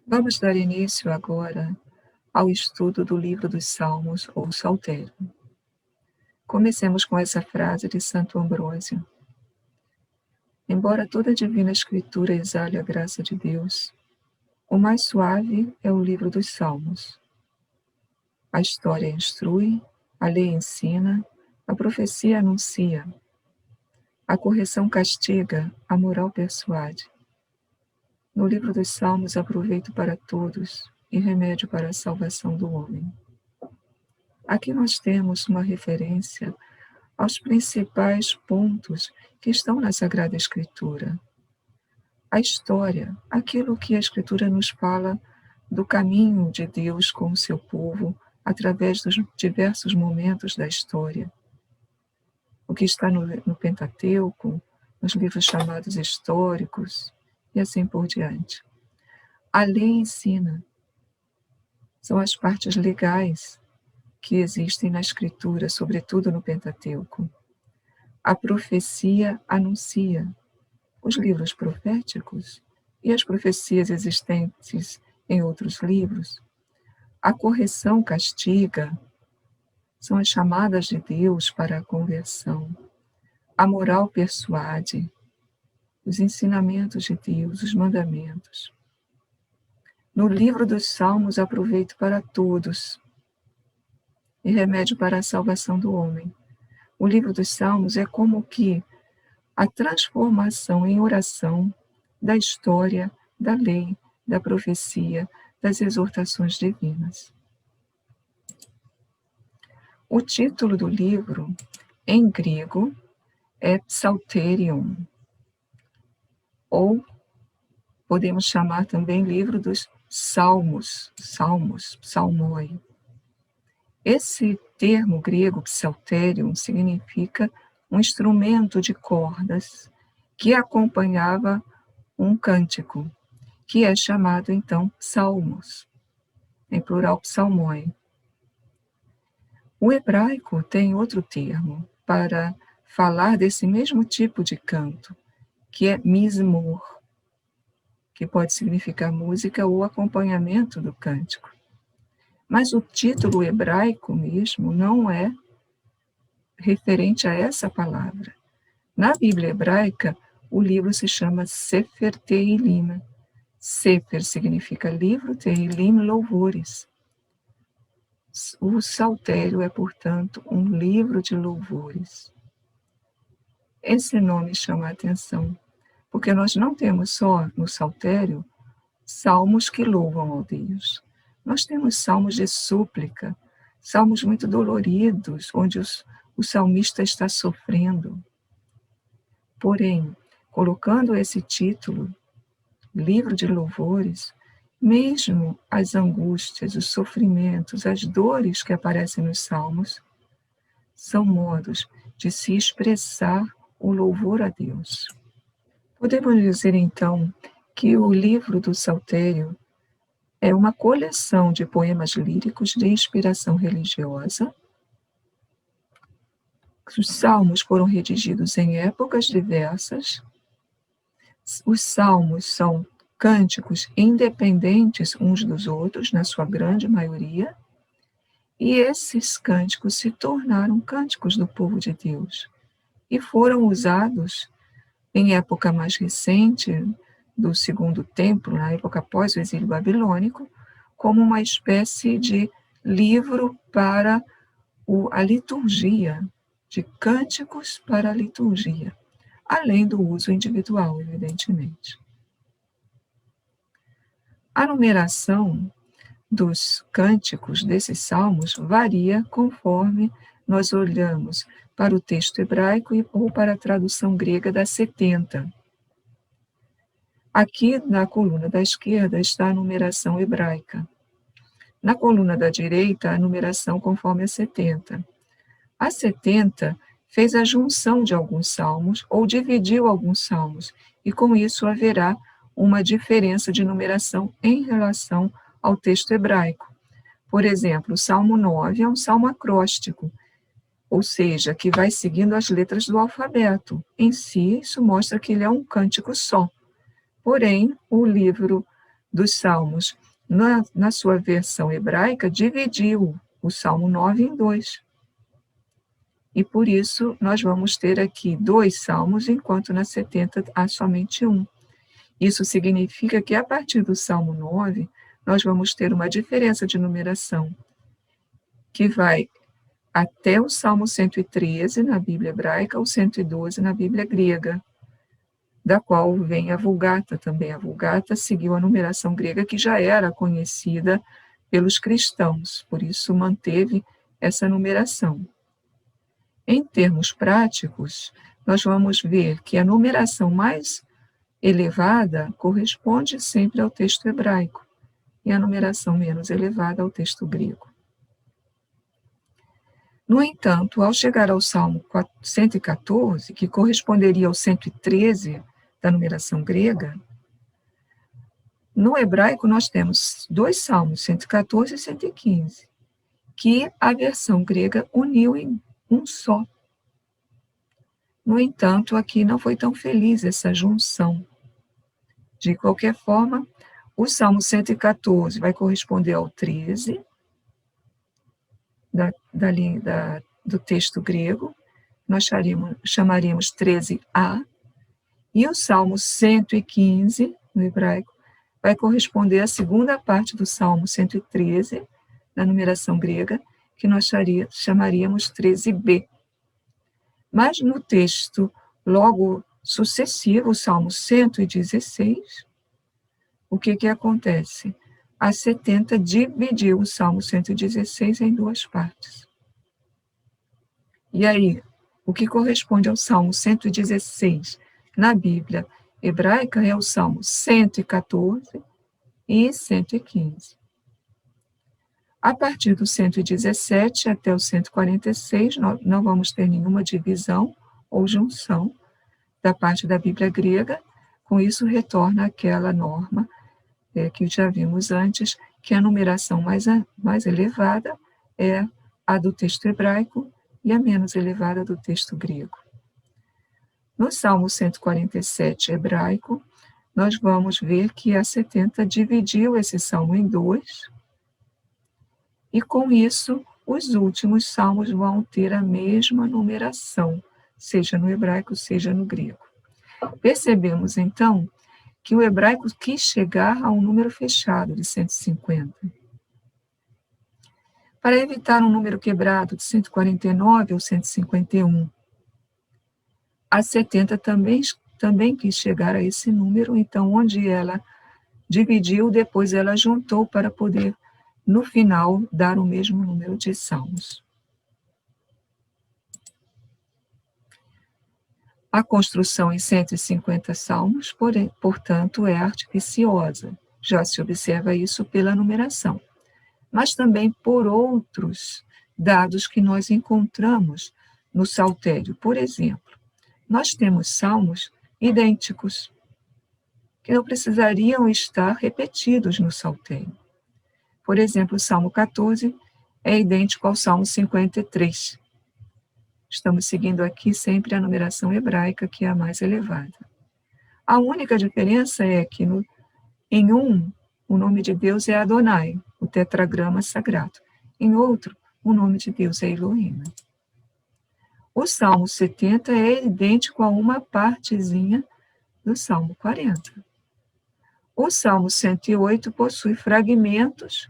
Vamos dar início agora ao estudo do livro dos Salmos, ou Saltério. Comecemos com essa frase de Santo Ambrósio. Embora toda a divina escritura exale a graça de Deus, o mais suave é o livro dos Salmos. A história instrui, a lei ensina, a profecia anuncia, a correção castiga, a moral persuade. No livro dos Salmos há proveito para todos e remédio para a salvação do homem. Aqui nós temos uma referência aos principais pontos que estão na Sagrada Escritura. A história, aquilo que a Escritura nos fala do caminho de Deus com o seu povo, através dos diversos momentos da história. O que está no Pentateuco, nos livros chamados históricos, e assim por diante. A lei ensina. São as partes legais que existem na Escritura, sobretudo no Pentateuco. A profecia anuncia. Os livros proféticos e as profecias existentes em outros livros. A correção castiga. São as chamadas de Deus para a conversão. A moral persuade. Os ensinamentos de Deus, os mandamentos. No livro dos Salmos há proveito para todos e remédio para a salvação do homem. O livro dos Salmos é como que a transformação em oração da história, da lei, da profecia, das exortações divinas. O título do livro, em grego, é Psalterion, ou podemos chamar também livro dos Salmos, psalmoi. Esse termo grego, psalterion, significa um instrumento de cordas que acompanhava um cântico, que é chamado, então, salmos, em plural psalmoi. O hebraico tem outro termo para falar desse mesmo tipo de canto, que é mizmor, que pode significar música ou acompanhamento do cântico. Mas o título hebraico mesmo não é referente a essa palavra. Na Bíblia hebraica, o livro se chama Sefer Tehilim. Sefer significa livro, Tehilim, louvores. O Saltério é, portanto, um livro de louvores. Esse nome chama a atenção, porque nós não temos só no Saltério salmos que louvam ao Deus. Nós temos salmos de súplica, salmos muito doloridos, onde o salmista está sofrendo. Porém, colocando esse título, livro de louvores, mesmo as angústias, os sofrimentos, as dores que aparecem nos salmos, são modos de se expressar o louvor a Deus. Podemos dizer, então, que o livro do Saltério é uma coleção de poemas líricos de inspiração religiosa. Os salmos foram redigidos em épocas diversas. Os salmos são cânticos independentes uns dos outros, na sua grande maioria, e esses cânticos se tornaram cânticos do povo de Deus e foram usados em época mais recente, do Segundo Templo, na época após o exílio babilônico, como uma espécie de livro para a liturgia, de cânticos para a liturgia, além do uso individual, evidentemente. A numeração dos cânticos desses salmos varia conforme nós olhamos para o texto hebraico ou para a tradução grega da 70. Aqui, na coluna da esquerda, está a numeração hebraica. Na coluna da direita, a numeração conforme a 70. A 70 fez a junção de alguns salmos ou dividiu alguns salmos, e com isso haverá uma diferença de numeração em relação ao texto hebraico. Por exemplo, o Salmo 9 é um salmo acróstico, ou seja, que vai seguindo as letras do alfabeto. Em si, isso mostra que ele é um cântico só. Porém, o livro dos Salmos, na sua versão hebraica, dividiu o Salmo 9 em 2. E por isso nós vamos ter aqui 2 salmos, enquanto na 70 há somente um. Isso significa que a partir do Salmo 9, nós vamos ter uma diferença de numeração, que vai até o Salmo 113 na Bíblia hebraica, ou 112 na Bíblia grega, da qual vem a Vulgata também. A Vulgata seguiu a numeração grega que já era conhecida pelos cristãos, por isso manteve essa numeração. Em termos práticos, nós vamos ver que a numeração mais elevada corresponde sempre ao texto hebraico e a numeração menos elevada ao texto grego. No entanto, ao chegar ao Salmo 114, que corresponderia ao 113 da numeração grega, no hebraico nós temos 2 salmos, 114 e 115, que a versão grega uniu em um só. No entanto, aqui não foi tão feliz essa junção. De qualquer forma, o Salmo 114 vai corresponder ao 13 do texto grego, nós chamaríamos 13a, e o Salmo 115, no hebraico, vai corresponder à segunda parte do Salmo 113, na numeração grega, que nós chamaríamos 13b. Mas no texto logo sucessivo, o Salmo 116, o que acontece? A 70 dividiu o Salmo 116 em 2 partes. E aí, o que corresponde ao Salmo 116 na Bíblia hebraica é o Salmo 114 e 115. A partir do 117 até o 146, não vamos ter nenhuma divisão ou junção da parte da Bíblia grega. Com isso, retorna aquela norma que já vimos antes, que a numeração mais elevada é a do texto hebraico e a menos elevada do texto grego. No Salmo 147 hebraico, nós vamos ver que a 70 dividiu esse salmo em 2, e com isso, os últimos salmos vão ter a mesma numeração, seja no hebraico, seja no grego. Percebemos, então, que o hebraico quis chegar a um número fechado de 150. Para evitar um número quebrado de 149 ou 151, a 70 também quis chegar a esse número, então, onde ela dividiu, depois ela juntou para poder, no final, dar o mesmo número de salmos. A construção em 150 salmos, portanto, é artificiosa. Já se observa isso pela numeração, mas também por outros dados que nós encontramos no saltério. Por exemplo, nós temos salmos idênticos, que não precisariam estar repetidos no saltério. Por exemplo, o Salmo 14 é idêntico ao Salmo 53. Estamos seguindo aqui sempre a numeração hebraica, que é a mais elevada. A única diferença é que em um, o nome de Deus é Adonai, o tetragrama sagrado. Em outro, o nome de Deus é Elohim. O Salmo 70 é idêntico a uma partezinha do Salmo 40. O Salmo 108 possui fragmentos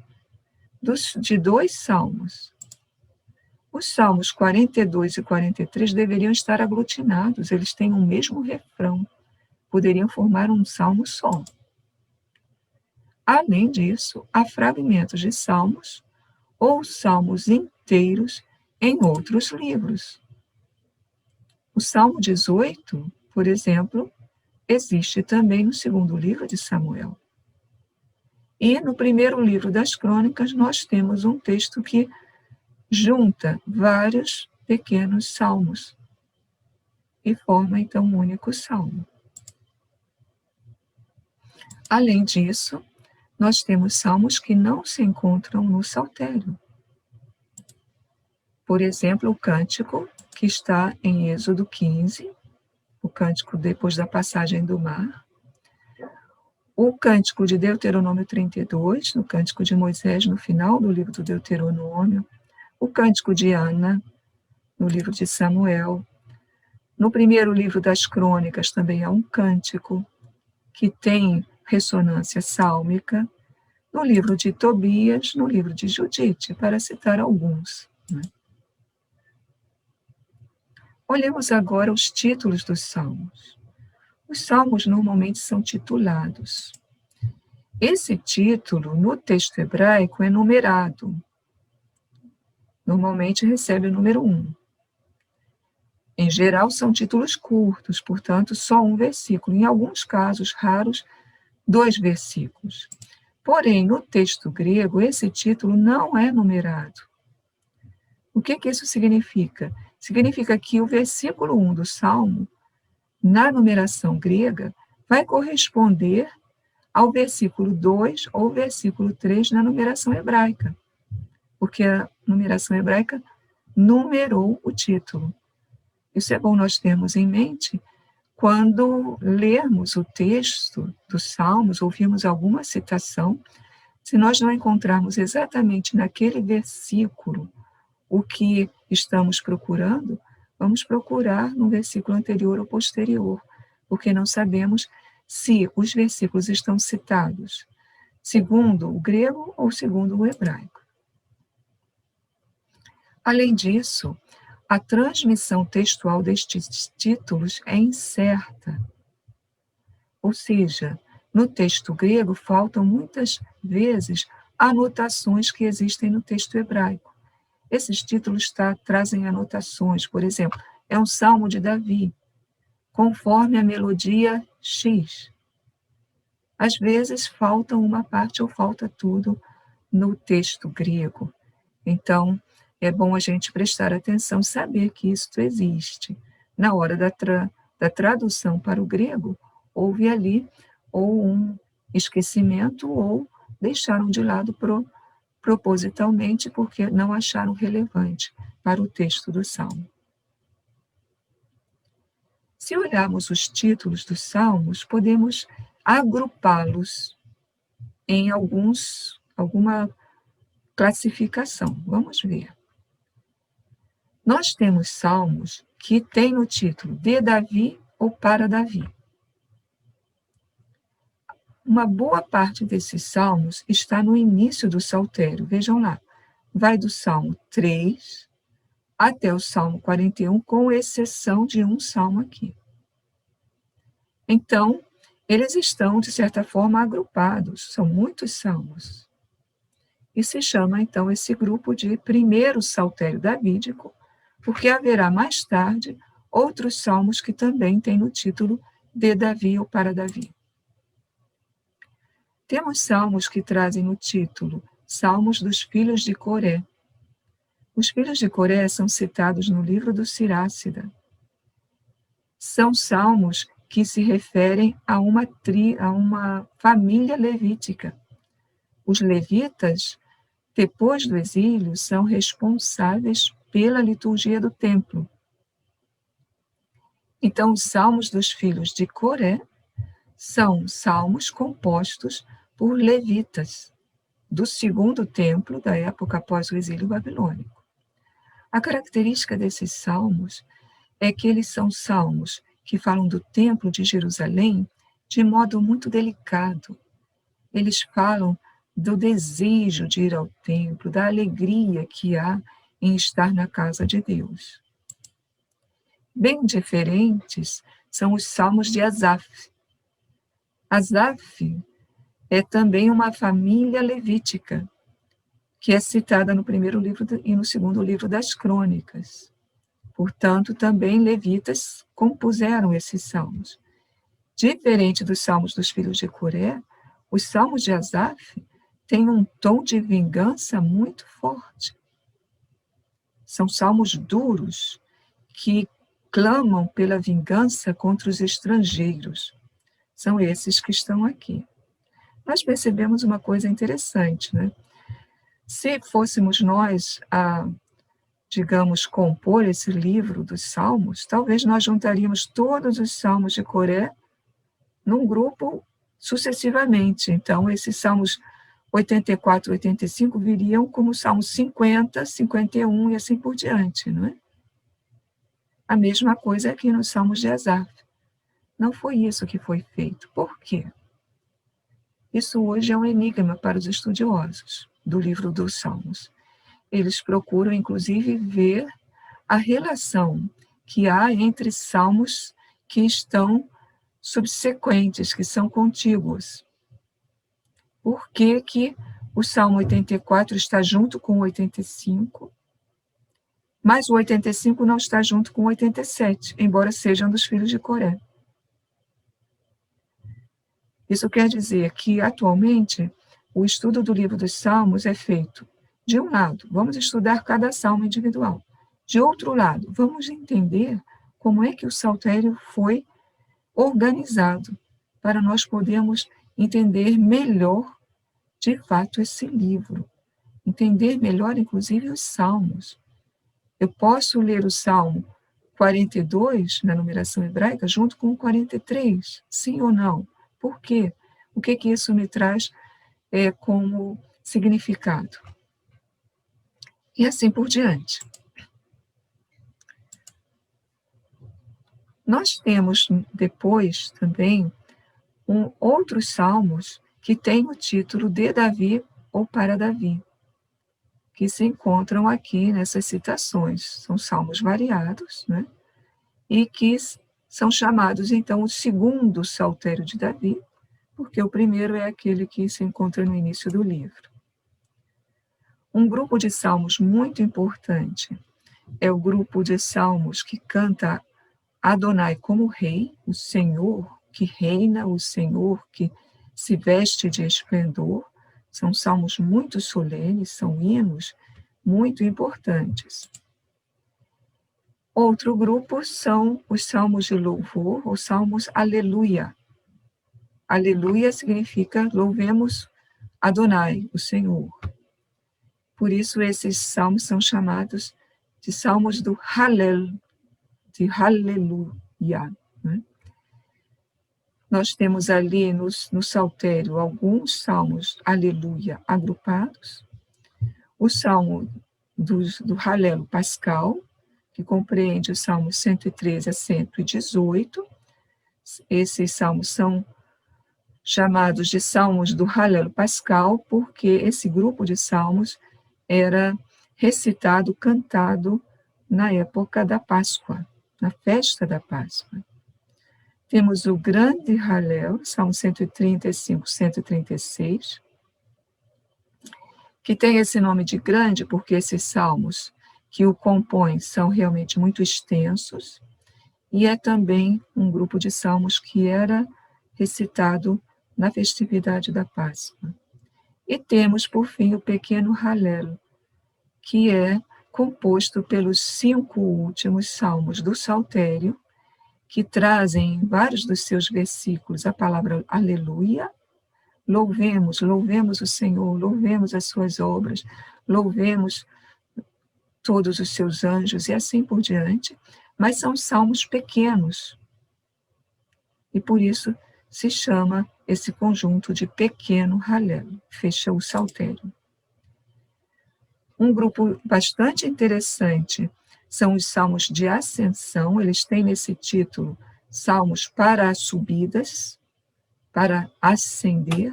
de 2 salmos. Os salmos 42 e 43 deveriam estar aglutinados, eles têm o mesmo refrão, poderiam formar um salmo só. Além disso, há fragmentos de salmos ou salmos inteiros em outros livros. O Salmo 18, por exemplo, existe também no segundo livro de Samuel. E no primeiro livro das Crônicas, nós temos um texto que junta vários pequenos salmos e forma, então, um único salmo. Além disso, nós temos salmos que não se encontram no saltério. Por exemplo, o cântico que está em Êxodo 15, o cântico depois da passagem do mar, o Cântico de Deuteronômio 32, no Cântico de Moisés, no final do livro do Deuteronômio, o Cântico de Ana, no livro de Samuel. No primeiro livro das Crônicas também há um cântico que tem ressonância sálmica. No livro de Tobias, no livro de Judite, para citar alguns. Olhemos agora os títulos dos salmos. Os salmos normalmente são titulados. Esse título, no texto hebraico, é numerado. Normalmente recebe o número 1. Em geral, são títulos curtos, portanto, só um versículo. Em alguns casos raros, 2 versículos. Porém, no texto grego, esse título não é numerado. O que isso significa? Significa que o versículo 1 do Salmo, na numeração grega, vai corresponder ao versículo 2 ou versículo 3 na numeração hebraica, porque a numeração hebraica numerou o título. Isso é bom nós termos em mente quando lermos o texto dos Salmos, ouvirmos alguma citação, se nós não encontrarmos exatamente naquele versículo o que estamos procurando, vamos procurar no versículo anterior ou posterior, porque não sabemos se os versículos estão citados segundo o grego ou segundo o hebraico. Além disso, a transmissão textual destes títulos é incerta. Ou seja, no texto grego faltam muitas vezes anotações que existem no texto hebraico. Esses títulos trazem anotações, por exemplo, é um salmo de Davi, conforme a melodia X. Às vezes falta uma parte ou falta tudo no texto grego. Então, é bom a gente prestar atenção, saber que isso existe. Na hora da tradução para o grego, houve ali ou um esquecimento ou deixaram de lado propositalmente porque não acharam relevante para o texto do Salmo. Se olharmos os títulos dos Salmos, podemos agrupá-los em alguma classificação. Vamos ver. Nós temos salmos que têm no título de Davi ou para Davi. Uma boa parte desses salmos está no início do saltério. Vejam lá, vai do Salmo 3 até o Salmo 41, com exceção de um salmo aqui. Então, eles estão, de certa forma, agrupados, são muitos salmos. E se chama, então, esse grupo de primeiro saltério davídico, porque haverá mais tarde outros salmos que também têm no título de Davi ou para Davi. Temos salmos que trazem no título Salmos dos Filhos de Coré. Os filhos de Coré são citados no livro do Sirácida. São salmos que se referem a uma família levítica. Os levitas, depois do exílio, são responsáveis pela liturgia do templo. Então, os salmos dos filhos de Coré são salmos compostos por levitas do segundo templo da época após o exílio babilônico. A característica desses salmos é que eles são salmos que falam do templo de Jerusalém de modo muito delicado. Eles falam do desejo de ir ao templo, da alegria que há em estar na casa de Deus. Bem diferentes são os salmos de Asaf. Asaf é também uma família levítica, que é citada no primeiro livro e no segundo livro das Crônicas. Portanto, também levitas compuseram esses salmos. Diferente dos salmos dos filhos de Coré, os salmos de Asaf têm um tom de vingança muito forte. São salmos duros que clamam pela vingança contra os estrangeiros. São esses que estão aqui. Nós percebemos uma coisa interessante, né? Se fôssemos nós a, digamos, compor esse livro dos Salmos, talvez nós juntaríamos todos os Salmos de Coré num grupo sucessivamente. Então, esses salmos 84 e 85 viriam como salmos 50, 51 e assim por diante, não é? A mesma coisa aqui nos salmos de Asaf. Não foi isso que foi feito. Por quê? Isso hoje é um enigma para os estudiosos do livro dos Salmos. Eles procuram, inclusive, ver a relação que há entre salmos que estão subsequentes, que são contíguos. Por que que o Salmo 84 está junto com o 85, mas o 85 não está junto com o 87, embora sejam dos filhos de Coré? Isso quer dizer que, atualmente, o estudo do livro dos Salmos é feito, de um lado, vamos estudar cada salmo individual. De outro lado, vamos entender como é que o saltério foi organizado, para nós podermos entender melhor, de fato, esse livro. Entender melhor, inclusive, os salmos. Eu posso ler o Salmo 42, na numeração hebraica, junto com o 43, sim ou não? Por quê? O que que isso me traz como significado? E assim por diante. Nós temos depois também outros salmos que têm o título de Davi ou para Davi, que se encontram aqui nessas citações. São salmos variados, né? E que são chamados, então, o segundo saltério de Davi, porque o primeiro é aquele que se encontra no início do livro. Um grupo de salmos muito importante é o grupo de salmos que canta Adonai como rei, o Senhor que reina, o Senhor que se veste de esplendor. São salmos muito solenes, são hinos muito importantes. Outro grupo são os salmos de louvor, os salmos aleluia. Aleluia significa louvemos Adonai, o Senhor. Por isso esses salmos são chamados de salmos do Hallel, de Aleluia. Né? Nós temos ali no saltério alguns salmos aleluia agrupados. O salmo do Hallel Pascal, que compreende os salmos 113 a 118. Esses salmos são chamados de salmos do Hallel Pascal, porque esse grupo de salmos era recitado, cantado na época da Páscoa, na festa da Páscoa. Temos o grande Hallel, Salmo 135, 136, que tem esse nome de grande porque esses salmos que o compõem são realmente muito extensos, e é também um grupo de salmos que era recitado na festividade da Páscoa. E temos, por fim, o pequeno Hallel, que é composto pelos 5 últimos salmos do Saltério, que trazem em vários dos seus versículos a palavra aleluia. Louvemos, louvemos o Senhor, louvemos as suas obras, louvemos todos os seus anjos e assim por diante, mas são salmos pequenos. E por isso se chama esse conjunto de pequeno Hallel, fecha o saltério. Um grupo bastante interessante são os salmos de ascensão, eles têm nesse título salmos para as subidas, para ascender.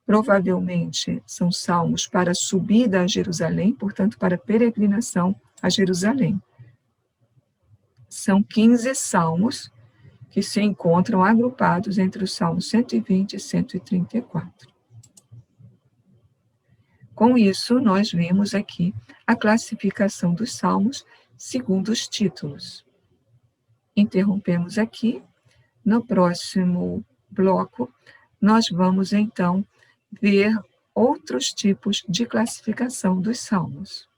Provavelmente são salmos para a subida a Jerusalém, portanto, para a peregrinação a Jerusalém. São 15 salmos que se encontram agrupados entre os salmos 120 e 134. Com isso, nós vemos aqui a classificação dos salmos segundo os títulos. Interrompemos aqui. No próximo bloco, nós vamos, então, ver outros tipos de classificação dos salmos.